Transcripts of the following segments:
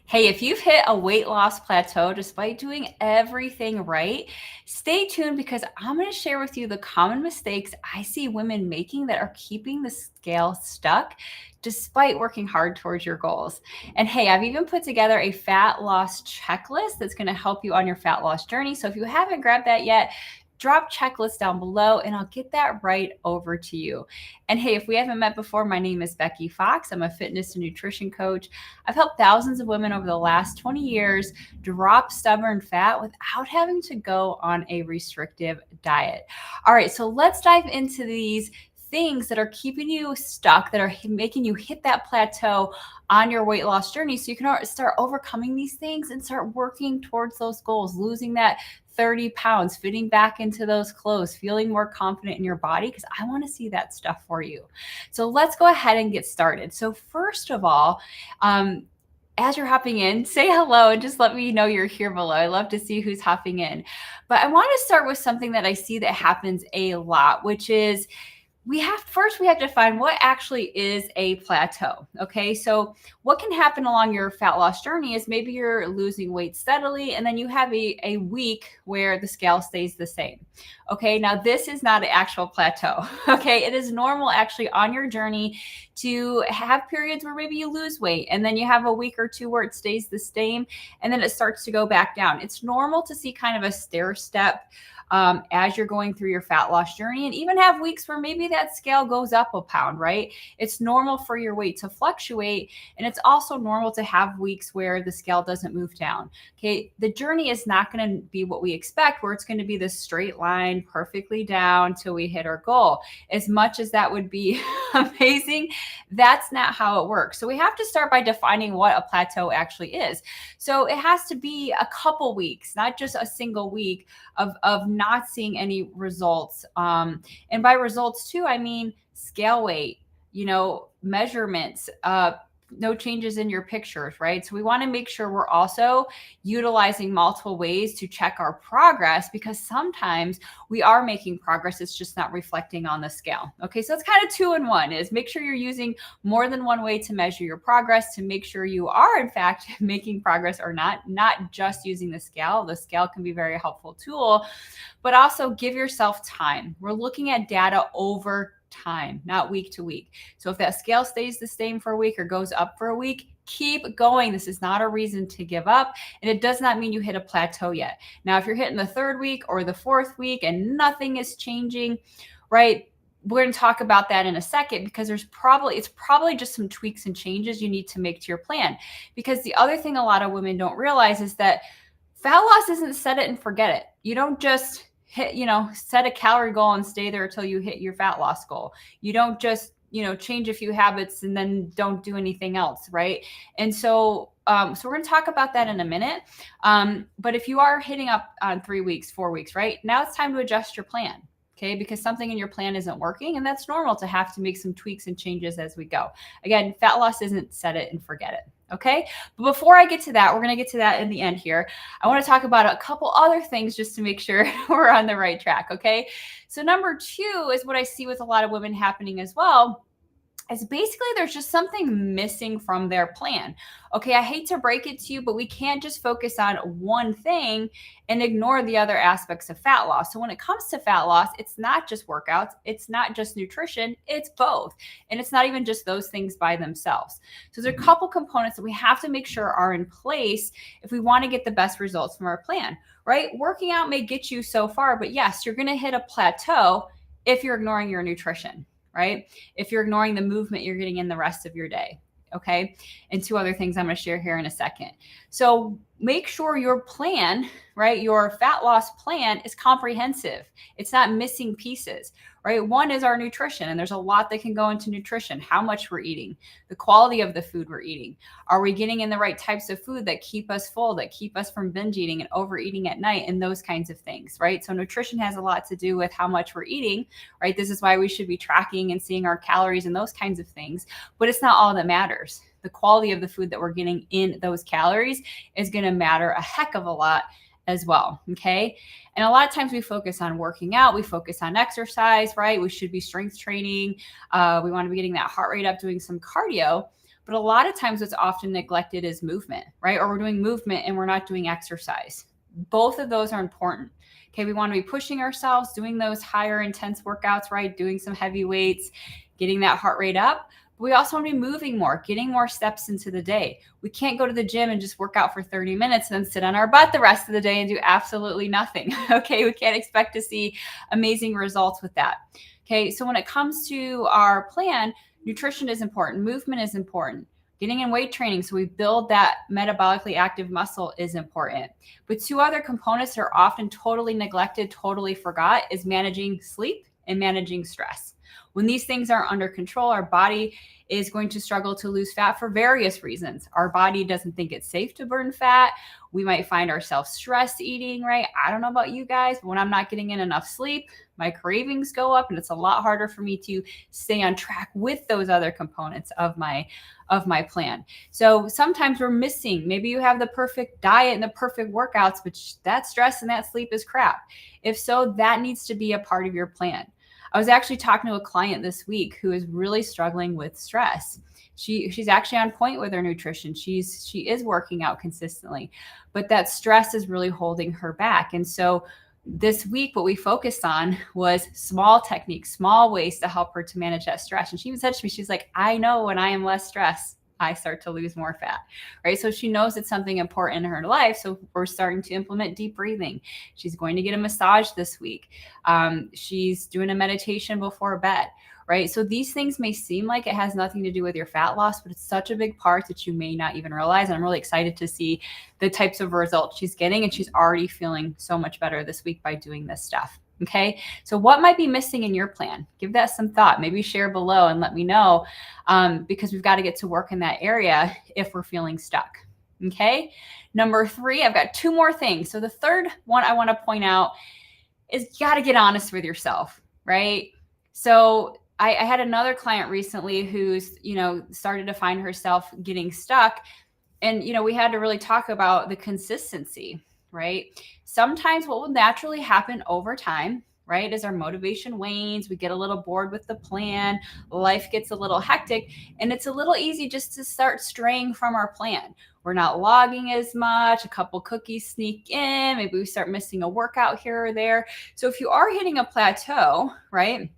Hey, if you've hit a weight loss plateau despite doing everything right, stay tuned because I'm going to share with you the common mistakes I see women making that are keeping the scale stuck despite working hard towards your goals. And hey, I've even put together a fat loss checklist that's going to help you on your fat loss journey. So if you haven't grabbed that yet, drop checklist down below and I'll get that right over to you. And hey, if we haven't met before, my name is Becky Fox. I'm a fitness and nutrition coach. I've helped thousands of women over the last 20 years drop stubborn fat without having to go on a restrictive diet. All right, so let's dive into these things that are keeping you stuck, that are making you hit that plateau on your weight loss journey so you can start overcoming these things and start working towards those goals, losing that 30 pounds, fitting back into those clothes, feeling more confident in your body, because I want to see that stuff for you. So let's go ahead and get started. So first of all, as you're hopping in, say hello and just let me know you're here below. I love to see who's hopping in. But I want to start with something that I see that happens a lot, which is we have to find what actually is a plateau. Okay, so what can happen along your fat loss journey is maybe you're losing weight steadily and then you have a week where the scale stays the same. Okay, now this is not an actual plateau. Okay, it is normal actually on your journey to have periods where maybe you lose weight and then you have a week or two where it stays the same and then it starts to go back down. It's normal to see kind of a stair step as you're going through your fat loss journey, and even have weeks where maybe that scale goes up a pound, right? It's normal for your weight to fluctuate, and it's also normal to have weeks where the scale doesn't move down. Okay, the journey is not going to be what we expect, where it's going to be this straight line perfectly down till we hit our goal. As much as that would be amazing, that's not how it works. So we have to start by defining what a plateau actually is. So it has to be a couple weeks, not just a single week of not seeing any results. And by results too, I mean scale weight, measurements, no changes in your pictures, right? So we want to make sure we're also utilizing multiple ways to check our progress, because sometimes we are making progress. It's just not reflecting on the scale. Okay, so it's kind of 2-in-1, is make sure you're using more than one way to measure your progress, to make sure you are in fact making progress or not just using the scale. The scale can be a very helpful tool, but also give yourself time. We're looking at data over time, not week to week. So if that scale stays the same for a week or goes up for a week, keep going. This is not a reason to give up. And it does not mean you hit a plateau yet. Now, if you're hitting the 3rd week or the 4th week and nothing is changing, right? We're going to talk about that in a second, because it's probably just some tweaks and changes you need to make to your plan. Because the other thing a lot of women don't realize is that fat loss isn't set it and forget it. You don't just set a calorie goal and stay there until you hit your fat loss goal. You don't just, change a few habits and then don't do anything else, right? And so we're going to talk about that in a minute. But if you are hitting up on 3 weeks, 4 weeks, right? Now it's time to adjust your plan. Okay, because something in your plan isn't working, and that's normal to have to make some tweaks and changes as we go. Again, fat loss isn't set it and forget it. Okay, but before I get to that, we're going to get to that in the end here. I want to talk about a couple other things just to make sure we're on the right track. Okay, so number 2 is what I see with a lot of women happening as well, is basically there's just something missing from their plan. Okay, I hate to break it to you, but we can't just focus on one thing and ignore the other aspects of fat loss. So when it comes to fat loss, it's not just workouts, it's not just nutrition, it's both. And it's not even just those things by themselves. So there's a couple components that we have to make sure are in place if we want to get the best results from our plan, right? Working out may get you so far, but yes, you're going to hit a plateau if you're ignoring your nutrition, right? If you're ignoring the movement you're getting in the rest of your day. Okay. And 2 other things I'm going to share here in a second. So make sure your plan, right? Your fat loss plan is comprehensive. It's not missing pieces, right? One is our nutrition, and there's a lot that can go into nutrition. How much we're eating, the quality of the food we're eating. Are we getting in the right types of food that keep us full, that keep us from binge eating and overeating at night, and those kinds of things, right? So nutrition has a lot to do with how much we're eating, right? This is why we should be tracking and seeing our calories and those kinds of things, but it's not all that matters. The quality of the food that we're getting in those calories is going to matter a heck of a lot as well. Okay. And a lot of times we focus on working out, we focus on exercise, right? We should be strength training. We want to be getting that heart rate up, doing some cardio. But a lot of times what's often neglected is movement, right? Or we're doing movement and we're not doing exercise. Both of those are important. Okay, we want to be pushing ourselves, doing those higher intense workouts, right? Doing some heavy weights, getting that heart rate up. But we also want to be moving more, getting more steps into the day. We can't go to the gym and just work out for 30 minutes and then sit on our butt the rest of the day and do absolutely nothing. Okay, we can't expect to see amazing results with that. Okay, so when it comes to our plan, nutrition is important, movement is important. Getting in weight training so we build that metabolically active muscle is important. But two other components that are often totally neglected, totally forgot, is managing sleep and managing stress. When these things are under control, our body is going to struggle to lose fat for various reasons. Our body doesn't think it's safe to burn fat. We might find ourselves stress eating, right? I don't know about you guys, but when I'm not getting in enough sleep, my cravings go up and it's a lot harder for me to stay on track with those other components of my plan. So sometimes we're missing, maybe you have the perfect diet and the perfect workouts, but that stress and that sleep is crap. If so, that needs to be a part of your plan. I was actually talking to a client this week who is really struggling with stress. She's actually on point with her nutrition. She is working out consistently, but that stress is really holding her back. And so this week, what we focused on was small techniques, small ways to help her to manage that stress. And she even said to me, she's like, I know when I am less stressed, I start to lose more fat, right? So she knows it's something important in her life. So we're starting to implement deep breathing. She's going to get a massage this week. She's doing a meditation before bed, right? So these things may seem like it has nothing to do with your fat loss, but it's such a big part that you may not even realize. And I'm really excited to see the types of results she's getting. And she's already feeling so much better this week by doing this stuff. Okay, so what might be missing in your plan? Give that some thought. Maybe share below and let me know, because we've got to get to work in that area if we're feeling stuck. Okay, number 3, I've got 2 more things. So the third one I want to point out is you got to get honest with yourself, right? So I had another client recently who's, started to find herself getting stuck. And, we had to really talk about the consistency, right? Sometimes what will naturally happen over time, right, as our motivation wanes, we get a little bored with the plan, life gets a little hectic, and it's a little easy just to start straying from our plan. We're not logging as much, a couple cookies sneak in, maybe we start missing a workout here or there. So if you are hitting a plateau, right,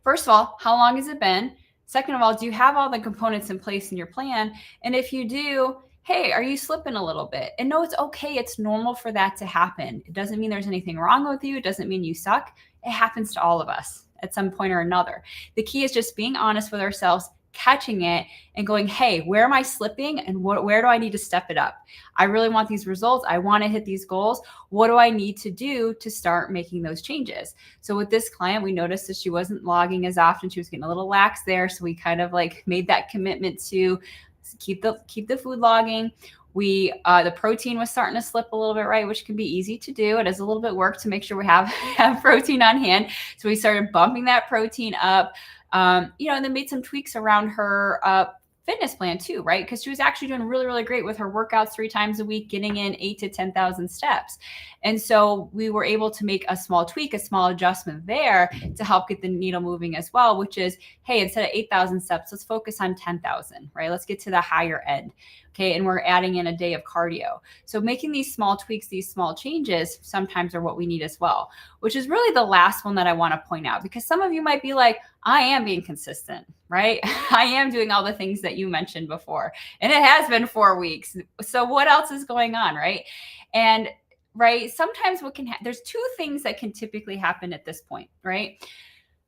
first of all, how long has it been? Second of all, do you have all the components in place in your plan? And if you do, hey, are you slipping a little bit? And no, it's okay. It's normal for that to happen. It doesn't mean there's anything wrong with you. It doesn't mean you suck. It happens to all of us at some point or another. The key is just being honest with ourselves, catching it and going, hey, where am I slipping and where do I need to step it up? I really want these results. I want to hit these goals. What do I need to do to start making those changes? So with this client, we noticed that she wasn't logging as often. She was getting a little lax there. So we kind of made that commitment to keep the food logging. The protein was starting to slip a little bit, right, which can be easy to do. It is a little bit work to make sure we have protein on hand. So we started bumping that protein up, and then made some tweaks around her fitness plan too, right? Because she was actually doing really, really great with her workouts 3 times a week, getting in 8 to 10,000 steps. And so we were able to make a small tweak, a small adjustment there to help get the needle moving as well, which is, hey, instead of 8,000 steps, let's focus on 10,000, right? Let's get to the higher end. Okay. And we're adding in a day of cardio. So making these small tweaks, these small changes sometimes are what we need as well, which is really the last one that I want to point out, because some of you might be like, I am being consistent, right? I am doing all the things that you mentioned before, and it has been 4 weeks. So what else is going on, right? And right, sometimes there's 2 things that can typically happen at this point, right?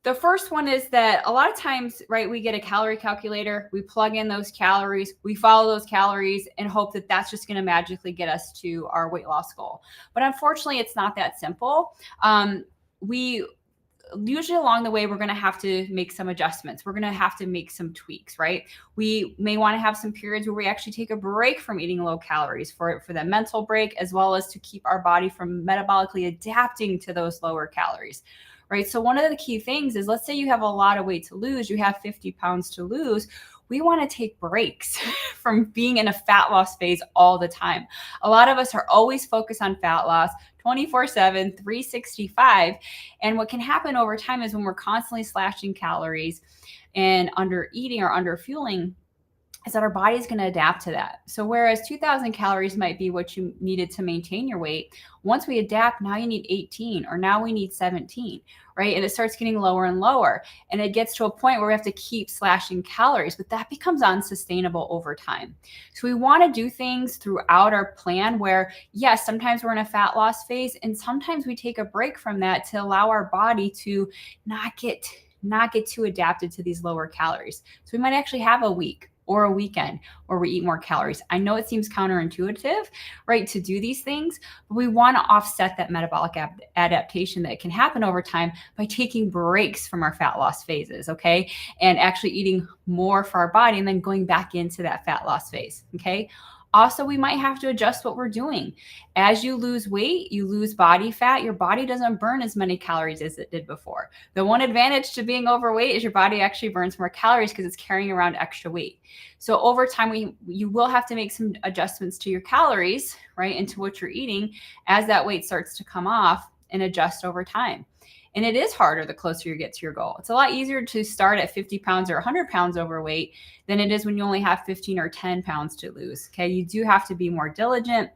The first one is that a lot of times, right, we get a calorie calculator, we plug in those calories, we follow those calories and hope that that's just going to magically get us to our weight loss goal. But unfortunately, it's not that simple. We usually along the way, we're going to have to make some adjustments. We're going to have to make some tweaks, right? We may want to have some periods where we actually take a break from eating low calories for that mental break, as well as to keep our body from metabolically adapting to those lower calories. Right. So one of the key things is, let's say you have a lot of weight to lose, you have 50 pounds to lose. We want to take breaks from being in a fat loss phase all the time. A lot of us are always focused on fat loss 24/7, 365. And what can happen over time is when we're constantly slashing calories and under eating or under fueling, is that our body is going to adapt to that. So whereas 2000 calories might be what you needed to maintain your weight, once we adapt, now you need 18 or now we need 17, right? And it starts getting lower and lower. And it gets to a point where we have to keep slashing calories, but that becomes unsustainable over time. So we want to do things throughout our plan where, yes, sometimes we're in a fat loss phase and sometimes we take a break from that to allow our body to not get too adapted to these lower calories. So we might actually have a week or a weekend where we eat more calories. I know it seems counterintuitive, right, to do these things, but we want to offset that metabolic adaptation that can happen over time by taking breaks from our fat loss phases, okay, and actually eating more for our body and then going back into that fat loss phase, okay. Also, we might have to adjust what we're doing. As you lose weight, you lose body fat, your body doesn't burn as many calories as it did before. The one advantage to being overweight is your body actually burns more calories because it's carrying around extra weight. So over time, you will have to make some adjustments to your calories, right, into what you're eating as that weight starts to come off and adjust over time. And it is harder the closer you get to your goal. It's a lot easier to start at 50 pounds or 100 pounds overweight than it is when you only have 15 or 10 pounds to lose. Okay. You do have to be more diligent,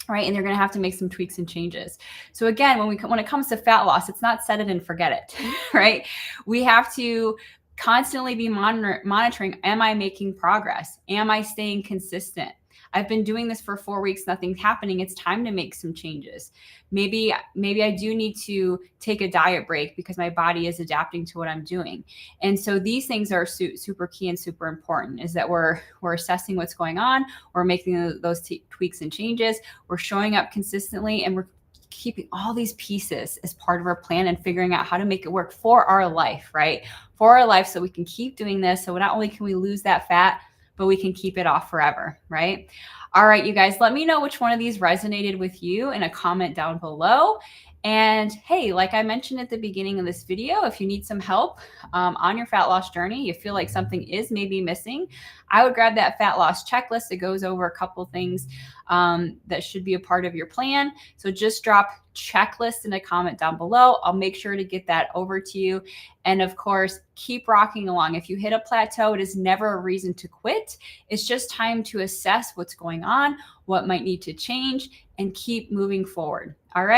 right? And you're going to have to make some tweaks and changes. So again, when it comes to fat loss, it's not set it and forget it, right? We have to constantly be monitoring, am I making progress? Am I staying consistent? I've been doing this for 4 weeks, nothing's happening. It's time to make some changes. Maybe I do need to take a diet break because my body is adapting to what I'm doing. And so these things are super key and super important, is that we're assessing what's going on, we're making those tweaks and changes, we're showing up consistently, and we're keeping all these pieces as part of our plan and figuring out how to make it work for our life, right? For our life, so we can keep doing this. So not only can we lose that fat, but we can keep it off forever, right? All right, you guys, let me know which one of these resonated with you in a comment down below. And hey, like I mentioned at the beginning of this video, if you need some help on your fat loss journey, you feel like something is maybe missing, I would grab that fat loss checklist. It goes over a couple things that should be a part of your plan. So just drop checklist in a comment down below. I'll make sure to get that over to you. And of course, keep rocking along. If you hit a plateau, it is never a reason to quit. It's just time to assess what's going on, what might need to change, and keep moving forward. All right.